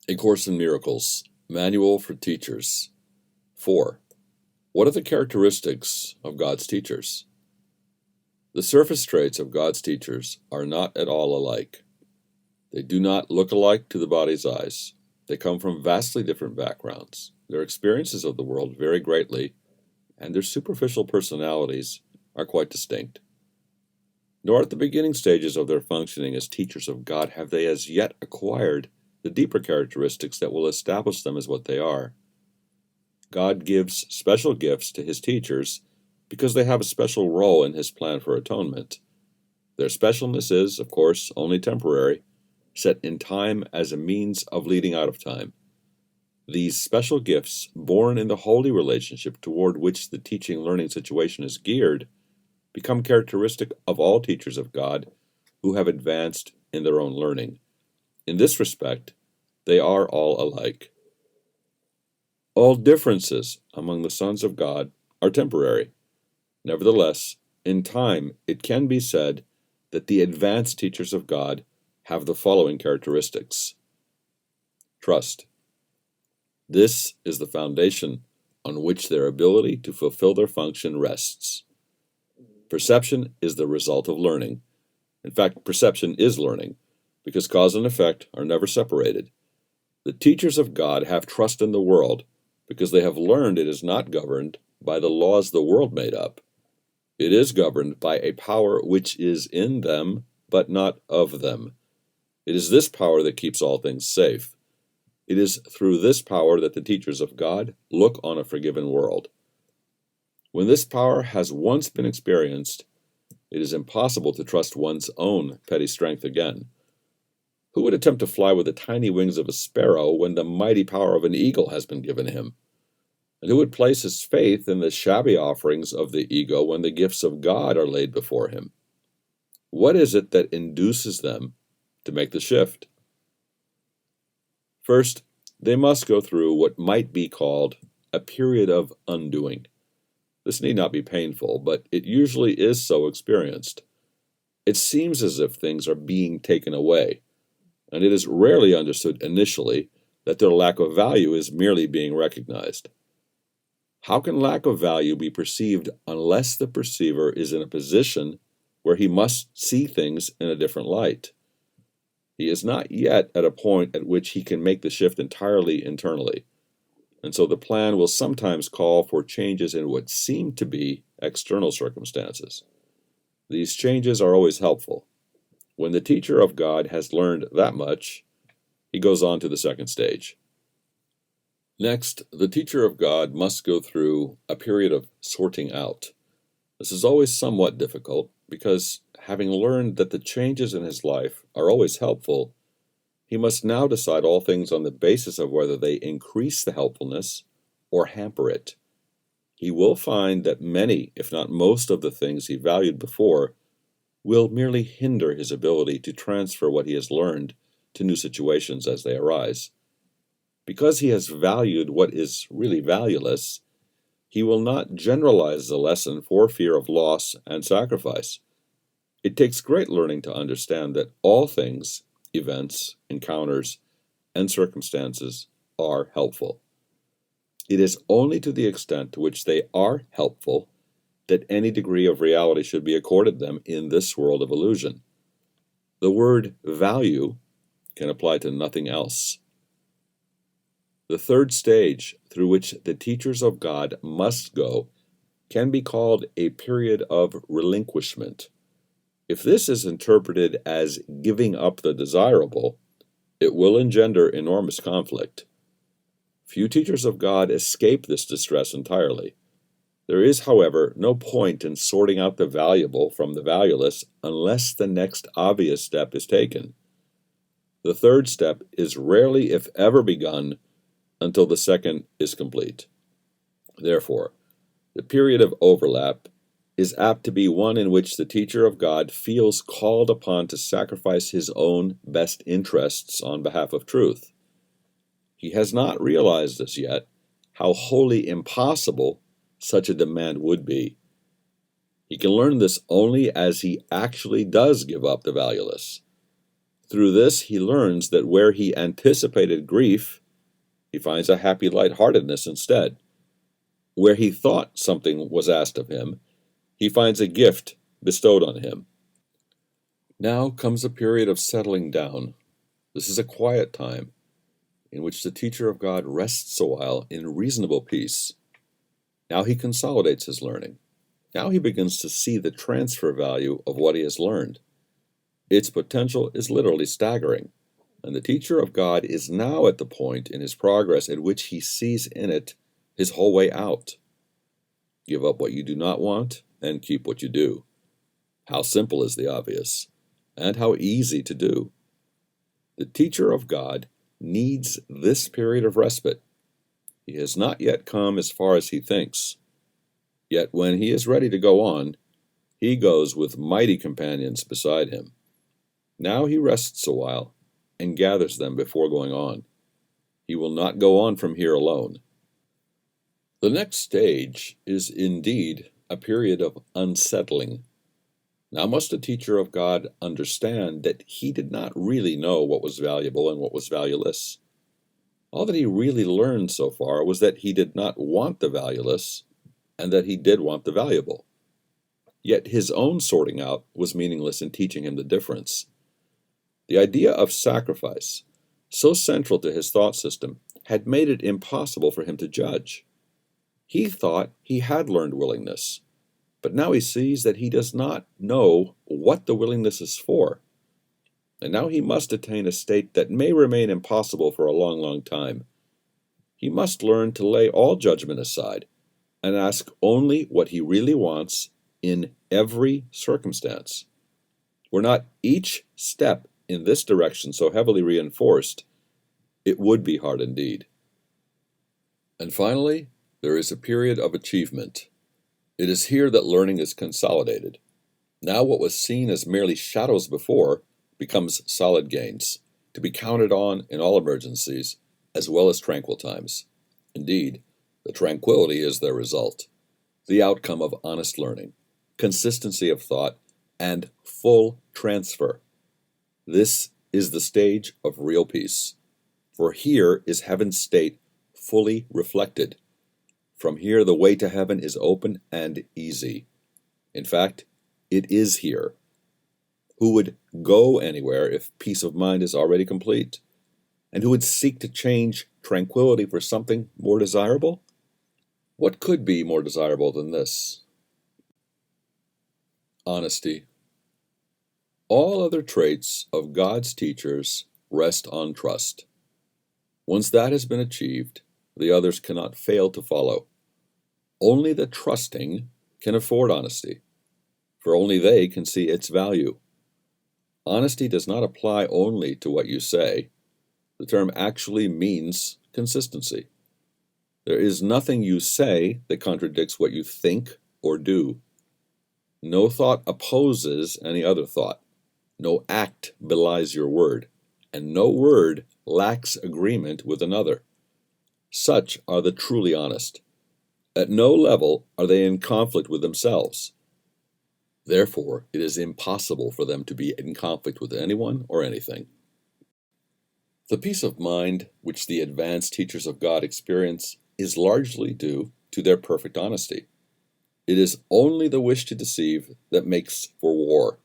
A Course in Miracles, Manual for Teachers. 4. What are the characteristics of God's teachers? The surface traits of God's teachers are not at all alike. They do not look alike to the body's eyes. They come from vastly different backgrounds. Their experiences of the world vary greatly, and their superficial personalities are quite distinct. Nor at the beginning stages of their functioning as teachers of God have they as yet acquired the deeper characteristics that will establish them as what they are. God gives special gifts to his teachers because they have a special role in his plan for atonement. Their specialness is, of course, only temporary, set in time as a means of leading out of time. These special gifts, born in the holy relationship toward which the teaching-learning situation is geared, become characteristic of all teachers of God who have advanced in their own learning. In this respect, they are all alike. All differences among the sons of God are temporary. Nevertheless, in time, it can be said that the advanced teachers of God have the following characteristics. Trust. This is the foundation on which their ability to fulfill their function rests. Perception is the result of learning. In fact, perception is learning, because cause and effect are never separated. The teachers of God have trust in the world because they have learned it is not governed by the laws the world made up. It is governed by a power which is in them, but not of them. It is this power that keeps all things safe. It is through this power that the teachers of God look on a forgiven world. When this power has once been experienced, it is impossible to trust one's own petty strength again. Who would attempt to fly with the tiny wings of a sparrow when the mighty power of an eagle has been given him? And who would place his faith in the shabby offerings of the ego when the gifts of God are laid before him? What is it that induces them to make the shift? First, they must go through what might be called a period of undoing. This need not be painful, but it usually is so experienced. It seems as if things are being taken away, and it is rarely understood initially that their lack of value is merely being recognized. How can lack of value be perceived unless the perceiver is in a position where he must see things in a different light? He is not yet at a point at which he can make the shift entirely internally, and so the plan will sometimes call for changes in what seem to be external circumstances. These changes are always helpful. When the teacher of God has learned that much, he goes on to the second stage. Next, the teacher of God must go through a period of sorting out. This is always somewhat difficult because, having learned that the changes in his life are always helpful, he must now decide all things on the basis of whether they increase the helpfulness or hamper it. He will find that many, if not most, of the things he valued before will merely hinder his ability to transfer what he has learned to new situations as they arise. Because he has valued what is really valueless, he will not generalize the lesson for fear of loss and sacrifice. It takes great learning to understand that all things, events, encounters, and circumstances are helpful. It is only to the extent to which they are helpful that any degree of reality should be accorded them in this world of illusion. The word value can apply to nothing else. The third stage through which the teachers of God must go can be called a period of relinquishment. If this is interpreted as giving up the desirable, it will engender enormous conflict. Few teachers of God escape this distress entirely. There is, however, no point in sorting out the valuable from the valueless unless the next obvious step is taken. The third step is rarely, if ever, begun until the second is complete. Therefore, the period of overlap is apt to be one in which the teacher of God feels called upon to sacrifice his own best interests on behalf of truth. He has not realized as yet how wholly impossible such a demand would be. He can learn this only as he actually does give up the valueless. Through this, he learns that where he anticipated grief, he finds a happy lightheartedness instead. Where he thought something was asked of him, he finds a gift bestowed on him. Now comes a period of settling down. This is a quiet time in which the teacher of God rests a while in reasonable peace. Now he consolidates his learning. Now he begins to see the transfer value of what he has learned. Its potential is literally staggering, and the teacher of God is now at the point in his progress at which he sees in it his whole way out. Give up what you do not want and keep what you do. How simple is the obvious, and how easy to do. The teacher of God needs this period of respite. He has not yet come as far as he thinks. Yet when he is ready to go on, he goes with mighty companions beside him. Now he rests a while and gathers them before going on. He will not go on from here alone. The next stage is indeed a period of unsettling. Now must a teacher of God understand that he did not really know what was valuable and what was valueless. All that he really learned so far was that he did not want the valueless and that he did want the valuable. Yet his own sorting out was meaningless in teaching him the difference. The idea of sacrifice, so central to his thought system, had made it impossible for him to judge. He thought he had learned willingness, but now he sees that he does not know what the willingness is for. And now he must attain a state that may remain impossible for a long, long time. He must learn to lay all judgment aside and ask only what he really wants in every circumstance. Were not each step in this direction so heavily reinforced, it would be hard indeed. And finally, there is a period of achievement. It is here that learning is consolidated. Now what was seen as merely shadows before becomes solid gains, to be counted on in all emergencies, as well as tranquil times. Indeed, the tranquility is their result, the outcome of honest learning, consistency of thought, and full transfer. This is the stage of real peace, for here is heaven's state fully reflected. From here the way to heaven is open and easy. In fact, it is here. Who would go anywhere if peace of mind is already complete? And who would seek to change tranquility for something more desirable? What could be more desirable than this? Honesty. All other traits of God's teachers rest on trust. Once that has been achieved, the others cannot fail to follow. Only the trusting can afford honesty, for only they can see its value. Honesty does not apply only to what you say. The term actually means consistency. There is nothing you say that contradicts what you think or do. No thought opposes any other thought. No act belies your word, and no word lacks agreement with another. Such are the truly honest. At no level are they in conflict with themselves. Therefore, it is impossible for them to be in conflict with anyone or anything. The peace of mind which the advanced teachers of God experience is largely due to their perfect honesty. It is only the wish to deceive that makes for war.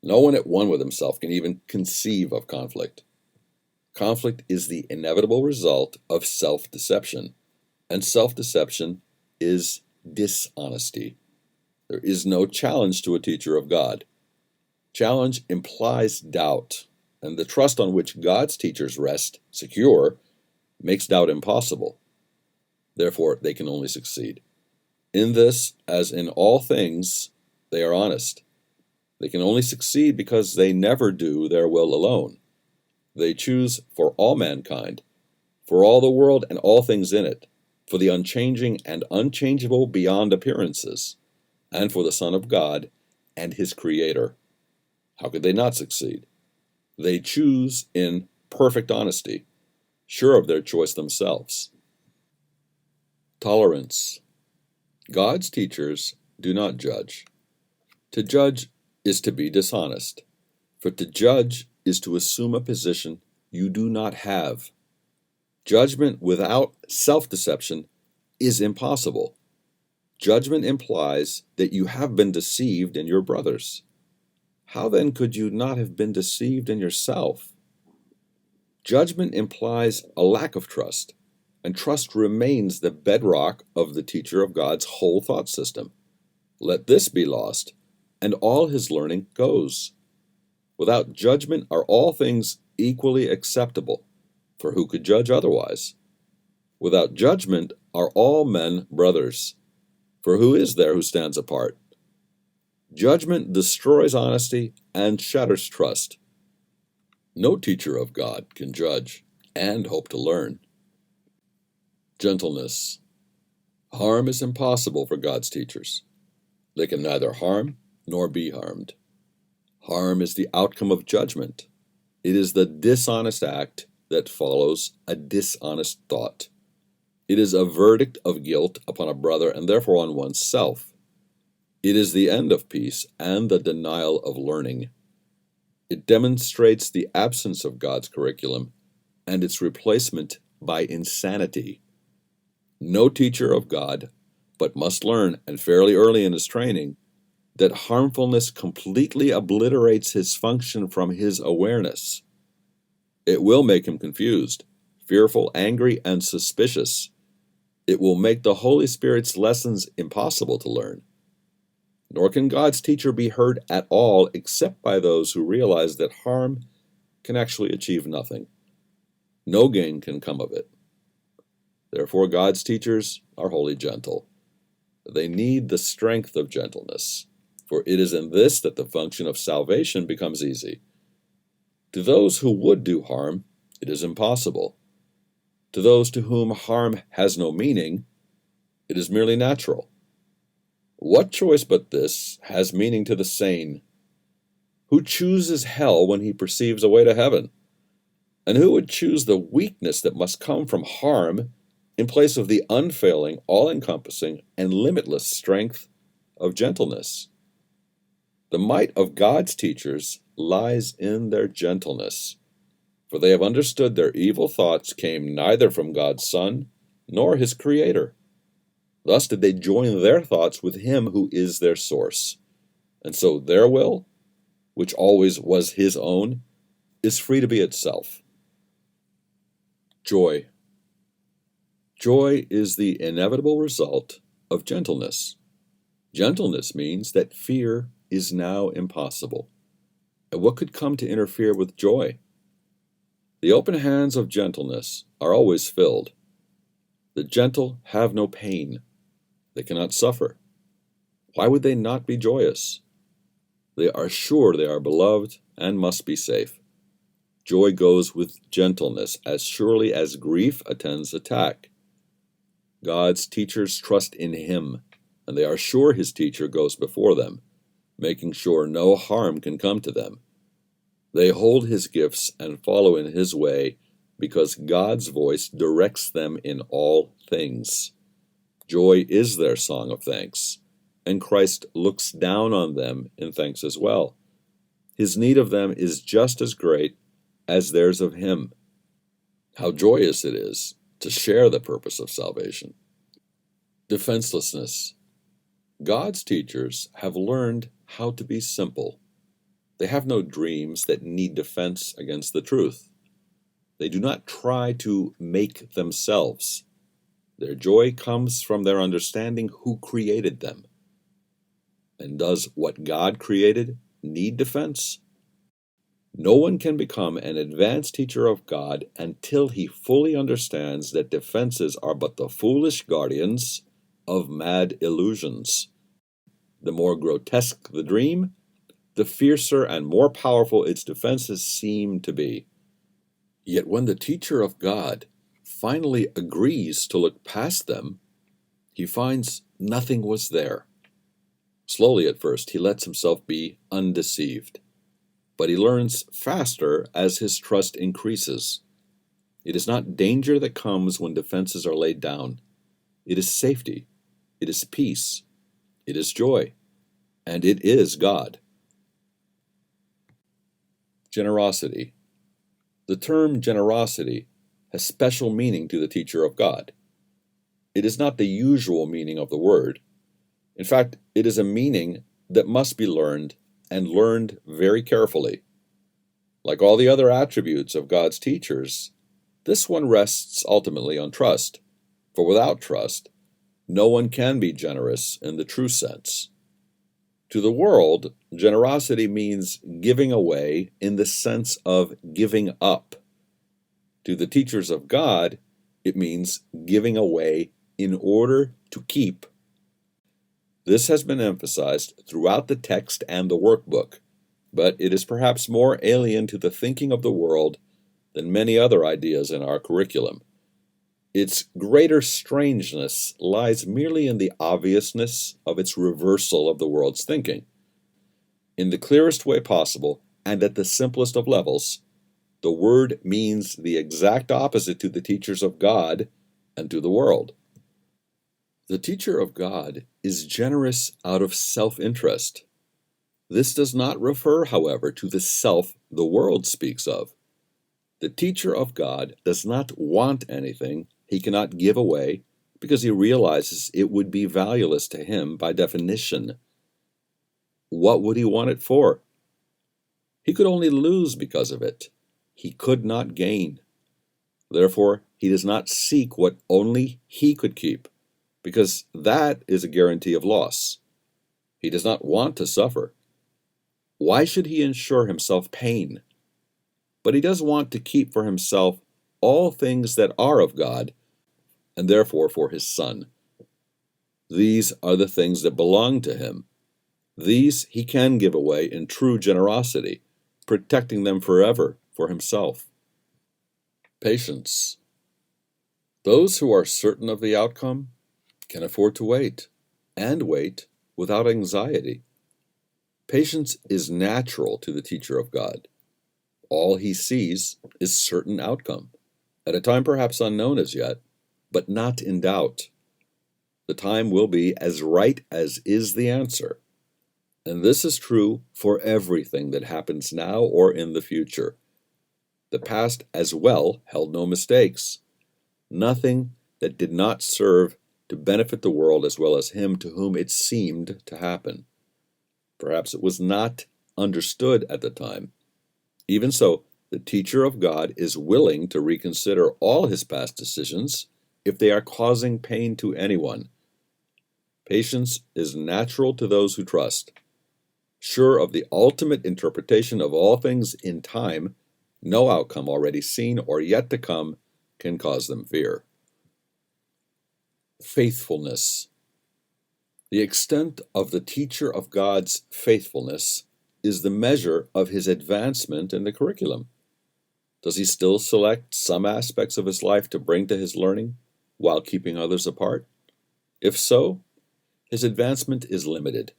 No one at one with himself can even conceive of conflict. Conflict is the inevitable result of self-deception, and self-deception is dishonesty. There is no challenge to a teacher of God. Challenge implies doubt, and the trust on which God's teachers rest secure makes doubt impossible. Therefore, they can only succeed. In this, as in all things, they are honest. They can only succeed because they never do their will alone. They choose for all mankind, for all the world and all things in it, for the unchanging and unchangeable beyond appearances, and for the Son of God and His Creator. How could they not succeed? They choose in perfect honesty, sure of their choice themselves. Tolerance. God's teachers do not judge. To judge is to be dishonest, for to judge is to assume a position you do not have. Judgment without self-deception is impossible. Judgment implies that you have been deceived in your brothers. How then could you not have been deceived in yourself? Judgment implies a lack of trust, and trust remains the bedrock of the teacher of God's whole thought system. Let this be lost, and all his learning goes. Without judgment are all things equally acceptable, for who could judge otherwise? Without judgment are all men brothers, for who is there who stands apart? Judgment destroys honesty and shatters trust. No teacher of God can judge and hope to learn. Gentleness. Harm is impossible for God's teachers. They can neither harm nor be harmed. Harm is the outcome of judgment. It is the dishonest act that follows a dishonest thought. It is a verdict of guilt upon a brother and therefore on oneself. It is the end of peace and the denial of learning. It demonstrates the absence of God's curriculum and its replacement by insanity. No teacher of God but must learn, and fairly early in his training, that harmfulness completely obliterates his function from his awareness. It will make him confused, fearful, angry, and suspicious. It will make the Holy Spirit's lessons impossible to learn. Nor can God's teacher be heard at all except by those who realize that harm can actually achieve nothing. No gain can come of it. Therefore, God's teachers are wholly gentle. They need the strength of gentleness, for it is in this that the function of salvation becomes easy. To those who would do harm, it is impossible. To those to whom harm has no meaning, it is merely natural. What choice but this has meaning to the sane? Who chooses hell when he perceives a way to heaven? And who would choose the weakness that must come from harm in place of the unfailing, all-encompassing, and limitless strength of gentleness? The might of God's teachers lies in their gentleness, for they have understood their evil thoughts came neither from God's Son nor his Creator. Thus did they join their thoughts with him who is their source. And so their will, which always was his own, is free to be itself. Joy. Joy is the inevitable result of gentleness. Gentleness means that fear is now impossible. And what could come to interfere with joy? The open hands of gentleness are always filled. The gentle have no pain. They cannot suffer. Why would they not be joyous? They are sure they are beloved and must be safe. Joy goes with gentleness as surely as grief attends attack. God's teachers trust in him, and they are sure his teacher goes before them, making sure no harm can come to them. They hold his gifts and follow in his way because God's voice directs them in all things. Joy is their song of thanks, and Christ looks down on them in thanks as well. His need of them is just as great as theirs of him. How joyous it is to share the purpose of salvation. Defenselessness. God's teachers have learned how to be simple. They have no dreams that need defense against the truth. They do not try to make themselves. Their joy comes from their understanding who created them. And does what God created need defense? No one can become an advanced teacher of God until he fully understands that defenses are but the foolish guardians of mad illusions. The more grotesque the dream, the fiercer and more powerful its defenses seem to be. Yet when the teacher of God finally agrees to look past them, he finds nothing was there. Slowly at first, he lets himself be undeceived, but he learns faster as his trust increases. It is not danger that comes when defenses are laid down. It is safety, it is peace, it is joy, and it is God. Generosity. The term generosity has special meaning to the teacher of God. It is not the usual meaning of the word. In fact, it is a meaning that must be learned and learned very carefully. Like all the other attributes of God's teachers, this one rests ultimately on trust, for without trust, no one can be generous in the true sense. To the world, generosity means giving away in the sense of giving up. To the teachers of God, it means giving away in order to keep. This has been emphasized throughout the text and the workbook, but it is perhaps more alien to the thinking of the world than many other ideas in our curriculum. Its greater strangeness lies merely in the obviousness of its reversal of the world's thinking. In the clearest way possible, and at the simplest of levels, the word means the exact opposite to the teachers of God and to the world. The teacher of God is generous out of self-interest. This does not refer, however, to the self the world speaks of. The teacher of God does not want anything he cannot give away because he realizes it would be valueless to him by definition. What would he want it for? He could only lose because of it. He could not gain. Therefore, he does not seek what only he could keep, because that is a guarantee of loss. He does not want to suffer. Why should he ensure himself pain? But he does want to keep for himself all things that are of God, and therefore for his Son. These are the things that belong to him. These he can give away in true generosity, protecting them forever for himself. Patience. Those who are certain of the outcome can afford to wait, and wait without anxiety. Patience is natural to the teacher of God. All he sees is certain outcome, at a time perhaps unknown as yet, but not in doubt. The time will be as right as is the answer. And this is true for everything that happens now or in the future. The past as well held no mistakes. Nothing that did not serve to benefit the world as well as him to whom it seemed to happen. Perhaps it was not understood at the time. Even so, the teacher of God is willing to reconsider all his past decisions if they are causing pain to anyone. Patience is natural to those who trust. Sure of the ultimate interpretation of all things in time, no outcome already seen or yet to come can cause them fear. Faithfulness. The extent of the teacher of God's faithfulness is the measure of his advancement in the curriculum. Does he still select some aspects of his life to bring to his learning while keeping others apart? If so, his advancement is limited,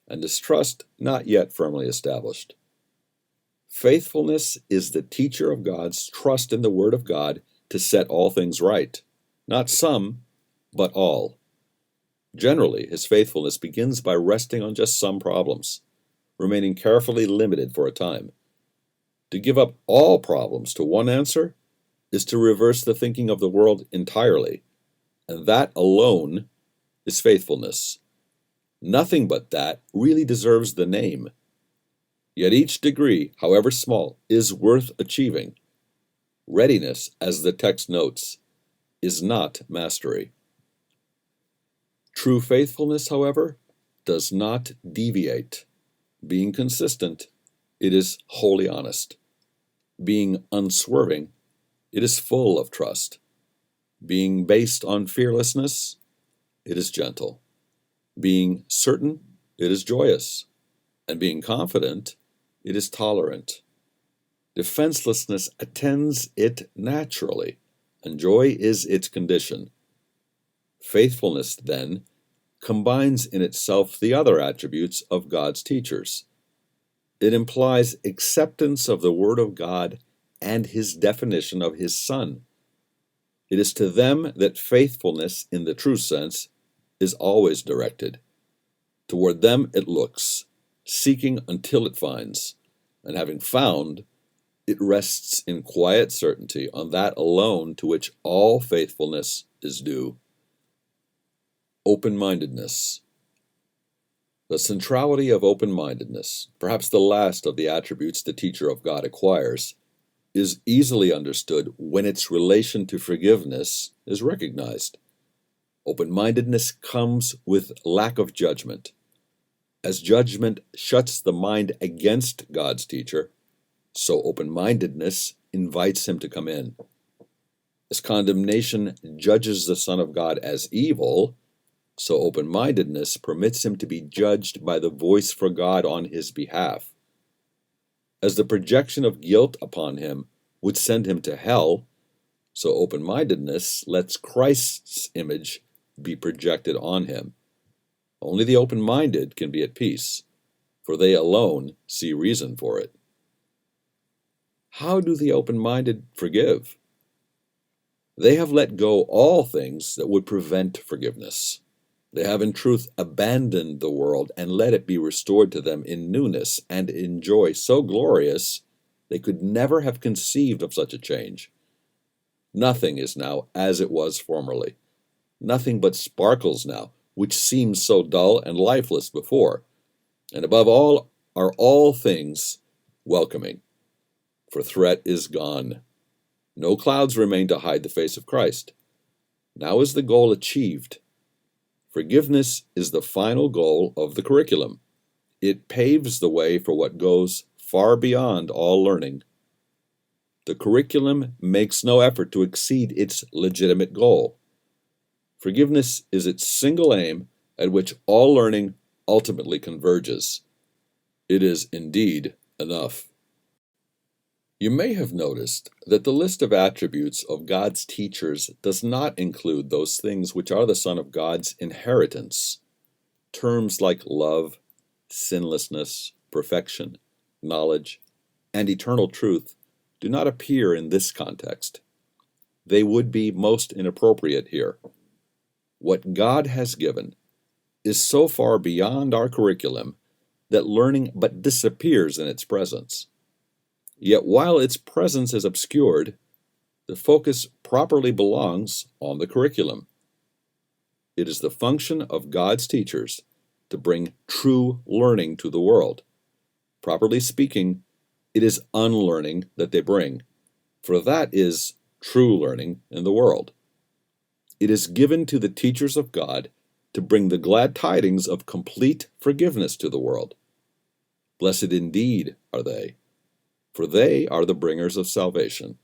and his trust not yet firmly established. Faithfulness is the teacher of God's trust in the Word of God to set all things right, not some, but all. Generally, his faithfulness begins by resting on just some problems, remaining carefully limited for a time. To give up all problems to one answer is to reverse the thinking of the world entirely, and that alone is faithfulness. Nothing but that really deserves the name. Yet each degree, however small, is worth achieving. Readiness, as the text notes, is not mastery. True faithfulness, however, does not deviate. Being consistent, it is wholly honest. Being unswerving, it is full of trust. Being based on fearlessness, it is gentle. Being certain, it is joyous. And being confident, it is tolerant. Defenselessness attends it naturally, and joy is its condition. Faithfulness, then, combines in itself the other attributes of God's teachers. It implies acceptance of the Word of God and his definition of his Son. It is to them that faithfulness, in the true sense, is always directed. Toward them it looks, seeking until it finds, and having found, It rests in quiet certainty on that alone to which all faithfulness is due. Open-mindedness. The centrality of open-mindedness, perhaps the last of the attributes the teacher of God acquires, is easily understood when its relation to forgiveness is recognized. Open-mindedness comes with lack of judgment. As judgment shuts the mind against God's teacher, so open-mindedness invites him to come in. As condemnation judges the Son of God as evil, so open-mindedness permits him to be judged by the voice for God on his behalf. As the projection of guilt upon him would send him to hell, so open-mindedness lets Christ's image be projected on him. Only the open-minded can be at peace, for they alone see reason for it. How do the open-minded forgive? They have let go all things that would prevent forgiveness. They have in truth abandoned the world and let it be restored to them in newness and in joy so glorious they could never have conceived of such a change. Nothing is now as it was formerly. Nothing but sparkles now, which seemed so dull and lifeless before. And above all are all things welcoming, for threat is gone. No clouds remain to hide the face of Christ. Now is the goal achieved. Forgiveness is the final goal of the curriculum. It paves the way for what goes far beyond all learning. The curriculum makes no effort to exceed its legitimate goal. Forgiveness is its single aim at which all learning ultimately converges. It is indeed enough. You may have noticed that the list of attributes of God's teachers does not include those things which are the Son of God's inheritance. Terms like love, sinlessness, perfection, knowledge, and eternal truth do not appear in this context. They would be most inappropriate here. What God has given is so far beyond our curriculum that learning but disappears in its presence. Yet while its presence is obscured, the focus properly belongs on the curriculum. It is the function of God's teachers to bring true learning to the world. Properly speaking, it is unlearning that they bring, for that is true learning in the world. It is given to the teachers of God to bring the glad tidings of complete forgiveness to the world. Blessed indeed are they, for they are the bringers of salvation.